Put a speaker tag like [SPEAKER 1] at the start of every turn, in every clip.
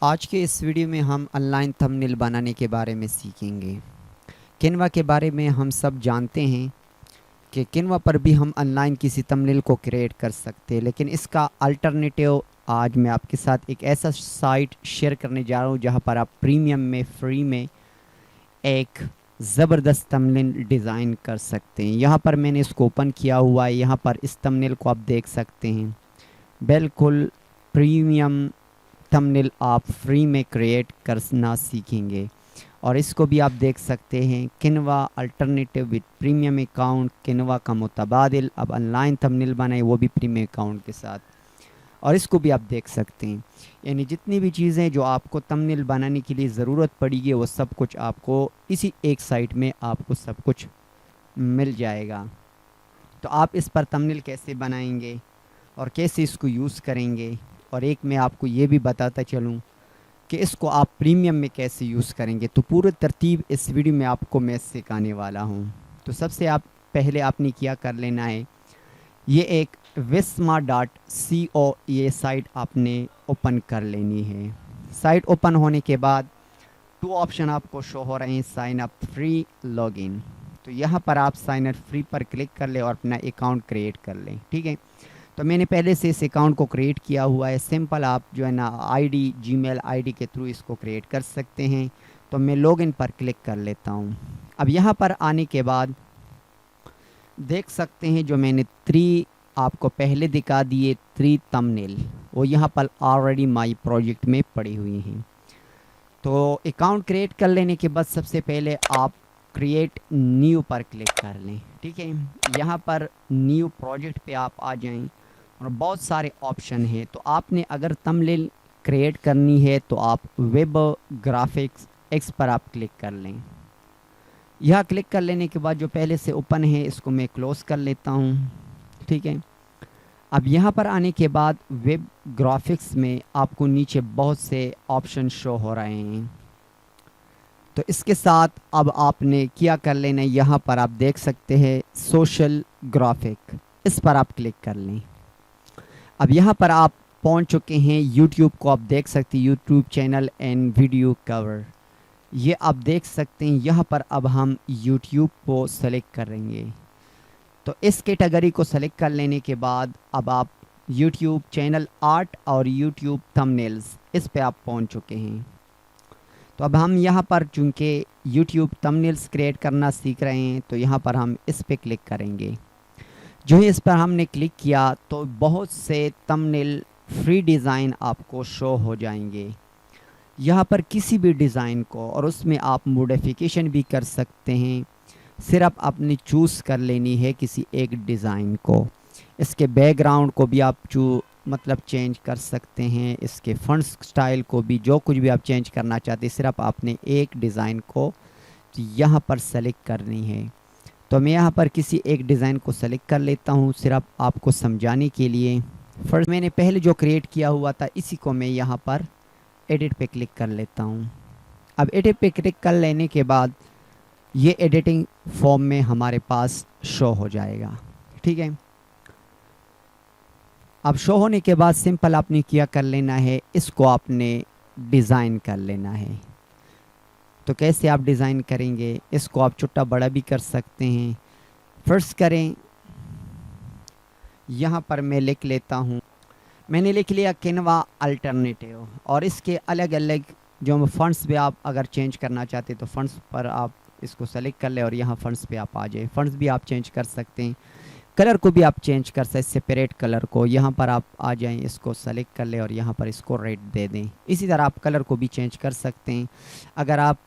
[SPEAKER 1] आज के इस वीडियो में हम ऑनलाइन थंबनेल बनाने के बारे में सीखेंगे। कैनवा के बारे में हम सब जानते हैं कि कैनवा पर भी हम ऑनलाइन किसी थंबनेल को क्रिएट कर सकते हैं, लेकिन इसका अल्टरनेटिव आज मैं आपके साथ एक ऐसा साइट शेयर करने जा रहा हूँ जहाँ पर आप प्रीमियम में फ्री में एक ज़बरदस्त थंबनेल डिज़ाइन कर सकते हैं। यहाँ पर मैंने इसको ओपन किया हुआ है। यहाँ पर इस थंबनेल को आप देख सकते हैं। बिल्कुल प्रीमियम थंबनेल आप फ्री में क्रिएट करना सीखेंगे और इसको भी आप देख सकते हैं। Canva alternative with premium account, Canva का मुतबादिल। अब ऑनलाइन थंबनेल बनाए वो भी प्रीमियम अकाउंट के साथ, और इसको भी आप देख सकते हैं। यानी जितनी भी चीज़ें जो आपको थंबनेल बनाने के लिए ज़रूरत पड़ेगी वो सब कुछ आपको इसी एक साइट में आपको सब कुछ मिल जाएगा। तो आप इस पर थंबनेल कैसे बनाएंगे और कैसे इसको यूज़ करेंगे, और एक मैं आपको ये भी बताता चलूँ कि इसको आप प्रीमियम में कैसे यूज़ करेंगे, तो पूरी तरतीब इस वीडियो में आपको मैं सिखाने वाला हूँ। तो सबसे पहले आपने क्या कर लेना है, ये एक visma.co ये साइट आपने ओपन कर लेनी है। साइट ओपन होने के बाद टू ऑप्शन आपको शो हो रहे हैं, साइन अप, फ्री, लॉगिन। तो यहाँ पर आप साइन अप फ्री पर क्लिक कर ले और अपना अकाउंट क्रिएट कर लें। ठीक है, तो मैंने पहले से इस अकाउंट को क्रिएट किया हुआ है। सिंपल आप जो है ना आईडी, जीमेल आईडी के थ्रू इसको क्रिएट कर सकते हैं। तो मैं लॉगिन पर क्लिक कर लेता हूँ। अब यहाँ पर आने के बाद देख सकते हैं जो मैंने आपको पहले दिखा दिए 3 थंबनेल, वो यहाँ पर ऑलरेडी माई प्रोजेक्ट में पड़ी हुई हैं। तो अकाउंट क्रिएट कर लेने के बाद सबसे पहले आप क्रिएट न्यू पर क्लिक कर लें। ठीक है, यहाँ पर न्यू प्रोजेक्ट पे आप आ जाएं और बहुत सारे ऑप्शन हैं। तो आपने अगर थंबनेल क्रिएट करनी है तो आप वेब ग्राफिक्स एक्स पर आप क्लिक कर लें। यह क्लिक कर लेने के बाद जो पहले से ओपन है इसको मैं क्लोज़ कर लेता हूँ। ठीक है, अब यहाँ पर आने के बाद वेब ग्राफिक्स में आपको नीचे बहुत से ऑप्शन शो हो रहे हैं। तो इसके साथ अब आपने क्या कर लेना है, यहाँ पर आप देख सकते हैं सोशल ग्राफिक, इस पर आप क्लिक कर लें। अब यहाँ पर आप पहुँच चुके हैं यूट्यूब को आप देख सकते हैं, YouTube channel and video cover, ये आप देख सकते हैं। यहाँ पर अब हम यूट्यूब को सेलेक्ट करेंगे। तो इस कैटेगरी को सेलेक्ट कर लेने के बाद अब आप यूट्यूब चैनल आर्ट और यूट्यूब थंबनेल्स, इस पे आप पहुँच चुके हैं। तो अब हम यहाँ पर चूँकि यूट्यूब थंबनेल्स क्रिएट करना सीख रहे हैं तो यहाँ पर हम इस पे क्लिक करेंगे। जो ही इस पर हमने क्लिक किया तो बहुत से थंबनेल फ्री डिज़ाइन आपको शो हो जाएंगे। यहाँ पर किसी भी डिज़ाइन को, और उसमें आप मॉडिफिकेशन भी कर सकते हैं। सिर्फ आपने चूज़ कर लेनी है किसी एक डिज़ाइन को। इसके बैकग्राउंड को भी आप चेंज कर सकते हैं। इसके फॉन्ट स्टाइल को भी, जो कुछ भी आप चेंज करना चाहते हैं, सिर्फ आपने एक डिज़ाइन को यहाँ पर सेलेक्ट करनी है। तो मैं यहाँ पर किसी एक डिज़ाइन को सेलेक्ट कर लेता हूँ सिर्फ आपको समझाने के लिए। फर्स्ट मैंने पहले जो क्रिएट किया हुआ था इसी को मैं यहाँ पर एडिट पे क्लिक कर लेता हूँ। अब एडिट पे क्लिक कर लेने के बाद ये एडिटिंग फॉर्म में हमारे पास शो हो जाएगा। ठीक है, अब शो होने के बाद सिंपल आपने क्या कर लेना है, इसको आपने डिज़ाइन कर लेना है। तो कैसे आप डिज़ाइन करेंगे, इसको आप छोटा बड़ा भी कर सकते हैं। फर्स्ट करें, यहाँ पर मैं लिख लेता हूँ, मैंने लिख लिया कैनवा अल्टरनेटिव, और इसके अलग अलग जो फंड्स भी आप अगर चेंज करना चाहते हैं तो फंड्स पर आप इसको सेलेक्ट कर ले और यहाँ फंड्स पे आप आ जाए। फंड्स भी आप चेंज कर सकते हैं, कलर को भी आप चेंज कर सकते हैं, सेपरेट कलर को यहाँ पर आप आ जाएं, इसको सेलेक्ट कर ले और यहाँ पर इसको रेड दे दें। इसी तरह आप कलर को भी चेंज कर सकते हैं। अगर आप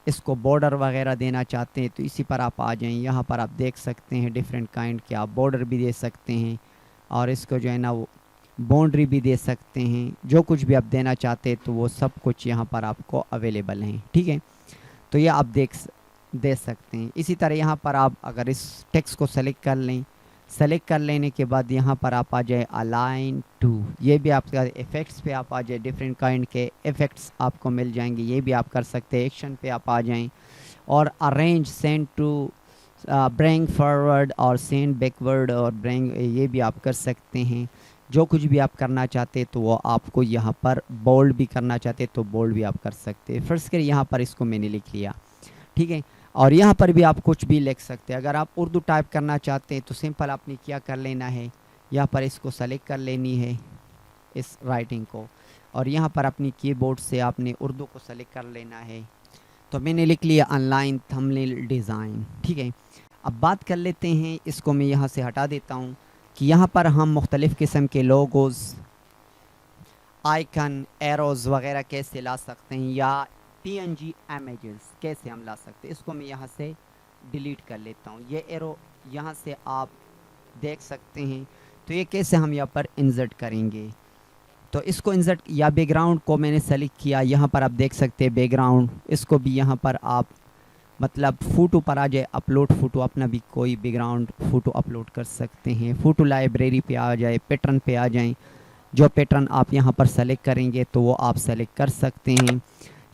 [SPEAKER 1] इसको बॉर्डर वगैरह देना चाहते हैं तो इसी पर आप आ जाएं। यहाँ पर आप देख सकते हैं डिफरेंट काइंड के आप बॉर्डर भी दे सकते हैं और इसको जो है ना वो बाउंड्री भी दे सकते हैं। जो कुछ भी आप देना चाहते हैं तो वो सब कुछ यहाँ पर आपको अवेलेबल हैं। ठीक है, तो ये आप दे सकते हैं। इसी तरह यहाँ पर आप अगर इस टेक्स्ट को सेलेक्ट कर लें, सेलेक्ट कर लेने के बाद यहाँ पर आप आ जाए अलाइन टू, ये भी आपका इफ़ेक्ट्स पे आप आ जाए, डिफरेंट काइंड के इफ़ेक्ट्स आपको मिल जाएंगे, ये भी आप कर सकते हैं। एक्शन पे आप आ जाएं और arrange, send to, bring forward और सेंड बैकवर्ड और ब्रिंग, ये भी आप कर सकते हैं। जो कुछ भी आप करना चाहते तो वो आपको यहाँ पर बोल्ड भी करना चाहते तो बोल्ड भी आप कर सकते हैं। फर्स्ट करिए यहाँ पर इसको मैंने लिख लिया, ठीक है। और यहाँ पर भी आप कुछ भी लिख सकते हैं। अगर आप उर्दू टाइप करना चाहते हैं तो सिंपल आपने क्या कर लेना है, यहाँ पर इसको सेलेक्ट कर लेनी है इस राइटिंग को, और यहाँ पर अपनी कीबोर्ड से आपने उर्दू को सेलेक्ट कर लेना है। तो मैंने लिख लिया ऑनलाइन थंबनेल डिज़ाइन, ठीक है। अब बात कर लेते हैं, इसको मैं यहाँ से हटा देता हूँ कि यहाँ पर हम मुख्तलिफ़ किस्म के लोगोज़, आइकन, एरोज़ वगैरह कैसे ला सकते हैं, या PNG इमेजेस कैसे हम ला सकते हैं। इसको मैं यहाँ से डिलीट कर लेता हूँ। ये एरो यहाँ से आप देख सकते हैं। तो ये कैसे हम यहाँ पर इंसर्ट करेंगे, तो इसको इंसर्ट या बैकग्राउंड को मैंने सेलेक्ट किया, यहाँ पर आप देख सकते हैं बैकग्राउंड, इसको भी यहाँ पर आप मतलब फ़ोटो पर आ जाए, अपलोड फ़ोटो, अपना भी कोई बैकग्राउंड फ़ोटो अपलोड कर सकते हैं। फ़ोटो लाइब्रेरी पे आ जाए, पैटर्न पे आ जाएं, जो पैटर्न आप यहाँ पर सेलेक्ट करेंगे तो वो आप सेलेक्ट कर सकते हैं।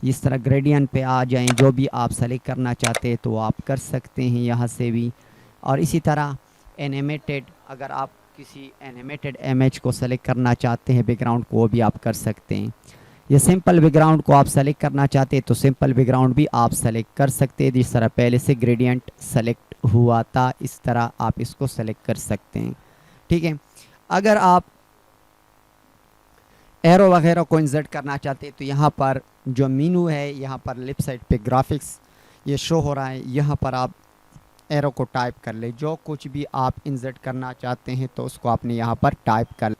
[SPEAKER 1] इस तरह ग्रेडियंट पे आ जाएं, जो भी आप सेलेक्ट करना चाहते हैं तो वो आप कर सकते हैं यहाँ से भी। और इसी तरह एनिमेटेड, अगर आप किसी एनिमेटेड इमेज को सेलेक्ट करना चाहते हैं बैकग्राउंड को, वो भी आप कर सकते हैं। ये सिंपल बैकग्राउंड को आप सेलेक्ट करना चाहते हैं तो सिंपल बैकग्राउंड भी आप सेलेक्ट कर सकते हैं। जिस तरह पहले से ग्रेडियंट सेलेक्ट हुआ था, इस तरह आप इसको सेलेक्ट कर सकते हैं, ठीक है। अगर आप एरो वगैरह को इंसर्ट करना चाहते हैं तो यहाँ पर जो मेनू है, यहाँ पर लेफ्ट साइड पे ग्राफिक्स ये शो हो रहा है, यहाँ पर आप एरो को टाइप कर ले। जो कुछ भी आप इंसर्ट करना चाहते हैं तो उसको आपने यहाँ पर टाइप कर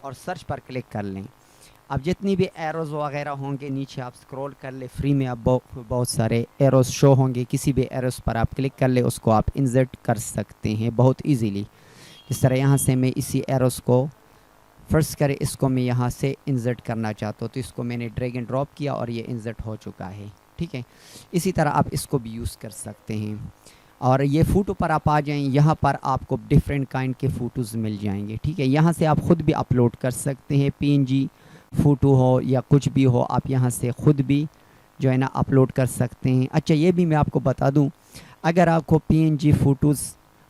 [SPEAKER 1] और सर्च पर क्लिक कर लें। अब जितनी भी एरोज़ वगैरह होंगे नीचे आप स्क्रॉल कर ले, फ्री में अब बहुत सारे एरोज़ शो होंगे। किसी भी एरोज़ पर आप क्लिक कर ले, उसको आप इंसर्ट कर सकते हैं बहुत इजीली। इस तरह यहाँ से मैं इसी एरोज़ को फर्स्ट करें, इसको मैं यहाँ से इंसर्ट करना चाहता हूँ तो इसको मैंने ड्रैग एंड ड्रॉप किया और ये इंसर्ट हो चुका है, ठीक है। इसी तरह आप इसको भी यूज़ कर सकते हैं। और ये फ़ोटो पर आप आ जाएं, यहाँ पर आपको डिफरेंट काइंड के फ़ोटोज़ मिल जाएंगे, ठीक है। यहाँ से आप ख़ुद भी अपलोड कर सकते हैं, PNG फ़ोटो हो या कुछ भी हो, आप यहाँ से ख़ुद भी जो है ना अपलोड कर सकते हैं। अच्छा, ये भी मैं आपको बता दूँ, अगर आपको PNG फ़ोटोज़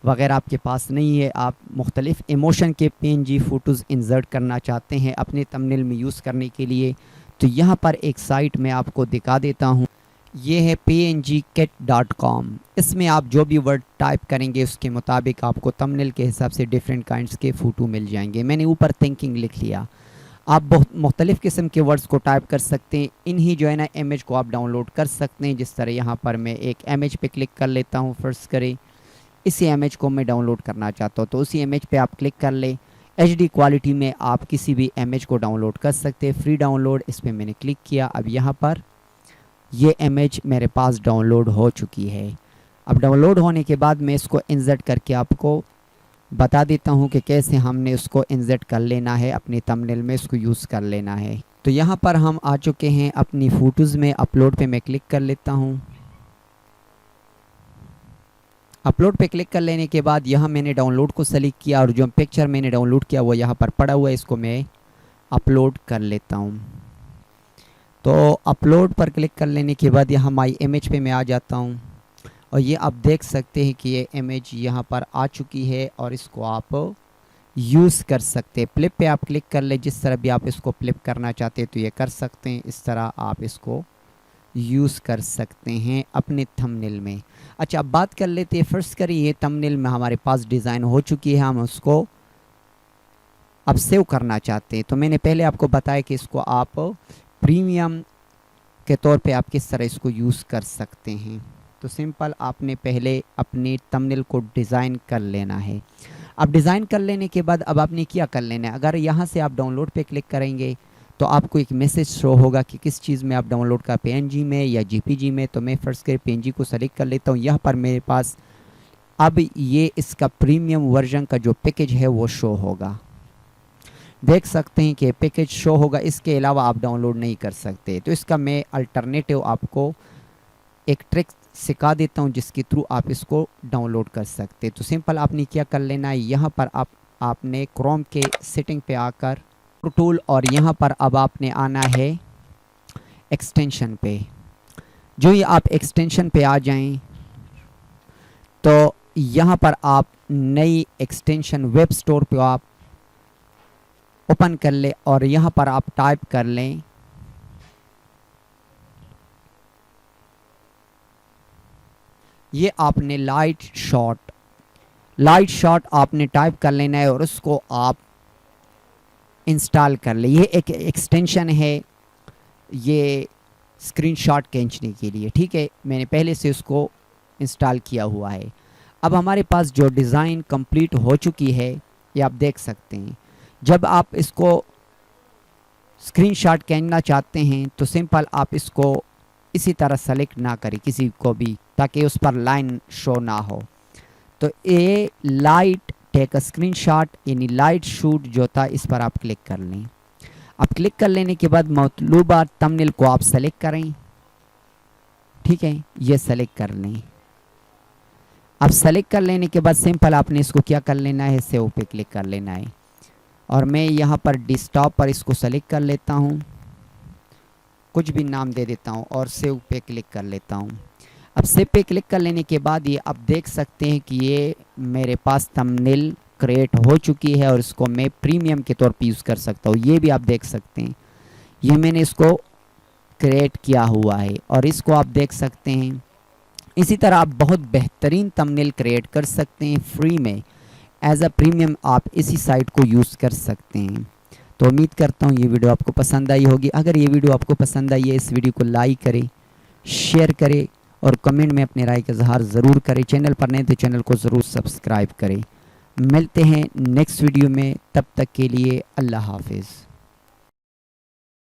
[SPEAKER 1] वगैरह आपके पास नहीं है, आप मुख्तलिफ़ इमोशन के PNG फ़ोटोज़ इंसर्ट करना चाहते हैं अपने थंबनेल में यूज़ करने के लिए, तो यहाँ पर एक साइट मैं आपको दिखा देता हूँ। ये है pngkit.com। इसमें आप जो भी वर्ड टाइप करेंगे उसके मुताबिक आपको थंबनेल के हिसाब से डिफरेंट काइंड्स के फ़ोटो मिल जाएंगे। मैंने ऊपर थिंकिंग लिख लिया। आप बहुत मुख्तलिफ़ किस्म के वर्ड्स को टाइप कर सकते हैं। इन्हीं जो है ना इमेज को आप डाउनलोड कर सकते हैं। जिस तरह यहाँ पर मैं एक इमेज पे क्लिक कर लेता हूँ, फर्स्ट करें इसी इमेज को मैं डाउनलोड करना चाहता हूँ तो उसी इमेज पे आप क्लिक कर ले। HD क्वालिटी में आप किसी भी इमेज को डाउनलोड कर सकते हैं, फ्री डाउनलोड। इस पर मैंने क्लिक किया। अब यहाँ पर ये इमेज मेरे पास डाउनलोड हो चुकी है। अब डाउनलोड होने के बाद मैं इसको इंसर्ट करके आपको बता देता हूँ कि कैसे हमने उसको इंसर्ट कर लेना है, अपने थंबनेल में इसको यूज़ कर लेना है। तो यहाँ पर हम आ चुके हैं अपनी फ़ोटोज़ में। अपलोड पे मैं क्लिक कर लेता हूँ। अपलोड पे क्लिक कर लेने के बाद यहाँ मैंने डाउनलोड को सेलेक्ट किया और जो पिक्चर मैंने डाउनलोड किया वो यहाँ पर पड़ा हुआ है, इसको मैं अपलोड कर लेता हूँ। तो अपलोड पर क्लिक कर लेने के बाद यहाँ माई इमेज पे मैं आ जाता हूँ और ये आप देख सकते हैं कि ये इमेज यहाँ पर आ चुकी है और इसको आप यूज़ कर सकते हैं। फ्लिप पे आप क्लिक कर ले, जिस तरह भी आप इसको फ्लिप करना चाहते हैं तो ये कर सकते हैं। इस तरह आप इसको यूज़ कर सकते हैं अपने थंबनेल में। अच्छा, अब बात कर लेते हैं। फर्स्ट करिए ये थंबनेल में हमारे पास डिज़ाइन हो चुकी है, हम उसको अब सेव करना चाहते हैं। तो मैंने पहले आपको बताया कि इसको आप प्रीमियम के तौर पे आप किस तरह इसको यूज़ कर सकते हैं। तो सिंपल आपने पहले अपने थंबनेल को डिज़ाइन कर लेना है। अब डिज़ाइन कर लेने के बाद अब आपने क्या कर लेना है, अगर यहाँ से आप डाउनलोड पे क्लिक करेंगे तो आपको एक मैसेज शो होगा कि किस चीज़ में आप डाउनलोड का, PNG में या JPG में। तो मैं फर्स्ट कर PNG को सेलेक्ट कर लेता हूँ। यहाँ पर मेरे पास अब ये इसका प्रीमियम वर्जन का जो पैकेज है वो शो होगा। देख सकते हैं कि पैकेज शो होगा, इसके अलावा आप डाउनलोड नहीं कर सकते। तो इसका मैं अल्टरनेटिव आपको एक ट्रिक सिखा देता हूं जिसके थ्रू आप इसको डाउनलोड कर सकते। तो सिंपल आपने क्या कर लेना है, यहाँ पर आपने क्रोम के सेटिंग पे आकर टूल और यहाँ पर अब आपने आना है एक्सटेंशन पे। जो ही आप एक्सटेंशन पे आ जाएं तो यहाँ पर आप नई एक्सटेंशन वेब स्टोर पे आप ओपन कर ले और यहाँ पर आप टाइप कर लें ये आपने लाइट शॉट आपने टाइप कर लेना है और उसको आप इंस्टॉल कर ले। ये एक एक्सटेंशन है ये स्क्रीनशॉट खींचने के लिए, ठीक है। मैंने पहले से उसको इंस्टॉल किया हुआ है। अब हमारे पास जो डिज़ाइन कंप्लीट हो चुकी है ये आप देख सकते हैं। जब आप इसको स्क्रीनशॉट खींचना चाहते हैं तो सिंपल आप इसको इसी तरह सेलेक्ट ना करें किसी को भी, ताकि उस पर लाइन शो ना हो। तो ये लाइट टेक अ स्क्रीनशॉट यानी लाइट शूट जो था इस पर आप क्लिक कर लें। अब क्लिक कर लेने के बाद मतलूबा थंबनेल को आप सेलेक्ट करें, ठीक है, ये सेलेक्ट कर लें। अब सेलेक्ट कर लेने के बाद सिंपल आपने इसको क्या कर लेना है, सेव पे क्लिक कर लेना है। और मैं यहाँ पर डेस्कटॉप पर इसको सेलेक्ट कर लेता हूँ, कुछ भी नाम दे देता हूँ और सेव पे क्लिक कर लेता हूँ। अब सेव पे क्लिक कर लेने के बाद ये आप देख सकते हैं कि ये मेरे पास थंबनेल क्रिएट हो चुकी है और इसको मैं प्रीमियम के तौर पे यूज़ कर सकता हूँ। ये भी आप देख सकते हैं, ये मैंने इसको क्रिएट किया हुआ है और इसको आप देख सकते हैं। इसी तरह आप बहुत बेहतरीन थंबनेल क्रिएट कर सकते हैं फ्री में, एज अ प्रीमियम आप इसी साइट को यूज़ कर सकते हैं। तो उम्मीद करता हूँ ये वीडियो आपको पसंद आई होगी। अगर ये वीडियो आपको पसंद आई है, इस वीडियो को लाइक करें, शेयर करें और कमेंट में अपने राय का इजहार ज़रूर करें। चैनल पर नए तो चैनल को ज़रूर सब्सक्राइब करें। मिलते हैं नेक्स्ट वीडियो में, तब तक के लिए अल्लाह हाफिज़।